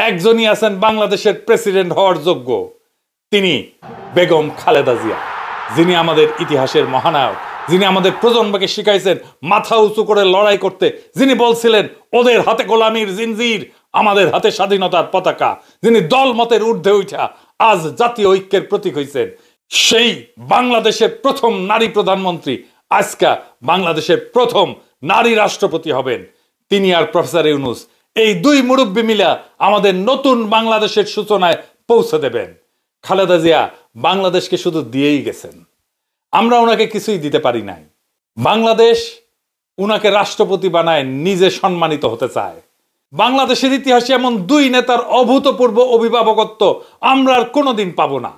একজনই আছেন বাংলাদেশের প্রেসিডেন্ট হওয়ার যোগ্য, তিনি বেগম খালেদা জিয়া, যিনি আমাদের ইতিহাসের মহানায়ক, যিনি আমাদের প্রজন্মকে শিখাইছেন মাথা উঁচু করে লড়াই করতে, যিনি বলছিলেন ওদের হাতে গোলামির জিনজির, আমাদের হাতে স্বাধীনতার পতাকা, যিনি দল মতের ঊর্ধ্বে উঠা আজ জাতীয় ঐক্যের প্রতীক হয়েছেন, সেই বাংলাদেশের প্রথম নারী প্রধানমন্ত্রী আজকে বাংলাদেশের প্রথম নারী রাষ্ট্রপতি হবেন, তিনি আর প্রফেসর ইউনূস, এই দুই মুরব্বী মিলা আমাদের নতুন বাংলাদেশের সূচনায় পৌঁছে দেবেন। খালেদা জিয়া বাংলাদেশকে শুধু দিয়েই গেছেন, আমরা ওনাকে কিছুই দিতে পারি নাই। বাংলাদেশ উনাকে রাষ্ট্রপতি বানায় নিজে সম্মানিত হতে চায়। বাংলাদেশের ইতিহাসে এমন দুই নেতার অভূতপূর্ব অভিভাবকত্ব আমরা আর কোনোদিন পাবো না।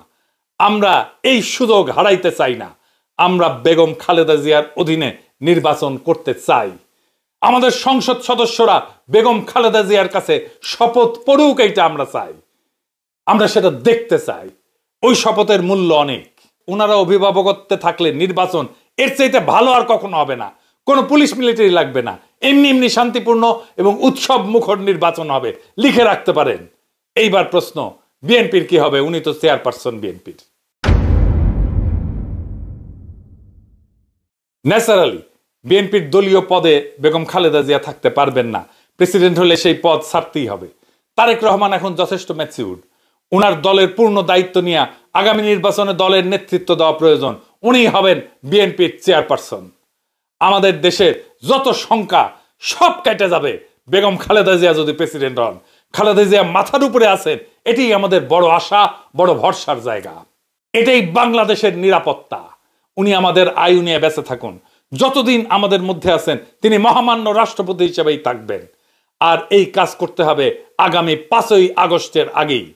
আমরা এই সুযোগ হারাইতে চাই না। আমরা বেগম খালেদা জিয়ার অধীনে নির্বাচন করতে চাই। আমাদের সংসদ সদস্যরা বেগম খালেদা জিয়ার কাছে শপথ পড়ুক, এইটা আমরা চাই, আমরা সেটা দেখতে চাই। ওই শপথের মূল্য অনেক। ওনারা অভিভাবকত্বে থাকলে নির্বাচন এর চাইতে ভালো আর কখনো হবে না। কোনো পুলিশ মিলিটারি লাগবে না, এমনি এমনি শান্তিপূর্ণ এবং উৎসব মুখর নির্বাচন হবে, লিখে রাখতে পারেন। এইবার প্রশ্ন, বিএনপির কি হবে? উনি তো চেয়ারপারসন বিএনপির। ন্যাচারালি বিএনপির দলীয় পদে বেগম খালেদা জিয়া থাকতে পারবেন না। প্রেসিডেন্ট হলে সেই পদ ছাড়তেই হবে। তারেক রহমান এখন যথেষ্ট ম্যাচিউরড, উনার দলের পূর্ণ দায়িত্ব নিয়ে আগামী নির্বাচনে দলের নেতৃত্ব দেওয়া প্রয়োজন। উনি হবেন বিএনপির চেয়ারপারসন। আমাদের দেশের যত শঙ্কা সব কেটে যাবে বেগম খালেদা জিয়া যদি প্রেসিডেন্ট হন। খালেদা জিয়া মাথার উপরে আছেন, এটাই আমাদের বড় আশা, বড় ভরসার জায়গা। এটাই বাংলাদেশের নিরাপত্তা। উনি আমাদের আয়ু নিয়ে বেঁচে থাকুন, যতদিন আমাদের মধ্যে আছেন তিনি মহামান্য রাষ্ট্রপতি হিসেবেই থাকবেন। আর এই কাজ করতে হবে আগামী 5ই আগস্টের আগেই।